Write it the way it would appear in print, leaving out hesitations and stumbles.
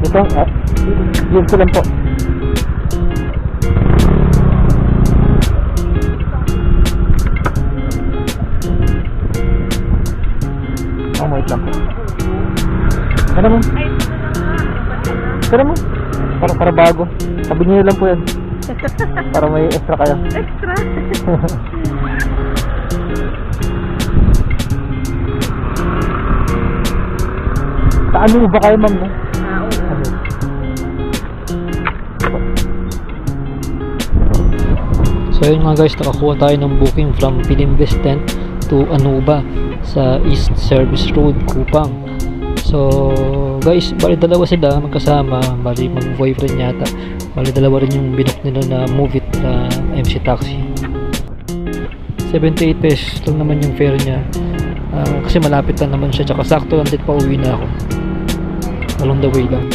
Ito, yun ko lang po. Wait lang po. Ano mo? Ano mo? Para bago. Sabi niyo lang po yan. Para may extra kayo. Extra? Paano ba kayo, ma'am? No? Oo. So yun nga guys, nakakuha tayo ng booking from Pilinvest Tent to Anuba sa East Service Road, Kupang. So guys, bali dalawa sila magkasama, bali mag-boyfriend yata. Bali dalawa rin yung binook nila na Move It na MC Taxi. 78 pesos lang naman yung fare niya. Kasi malapit lang naman siya, tsaka sakto lang din pa uwi na ako. Along the way lang.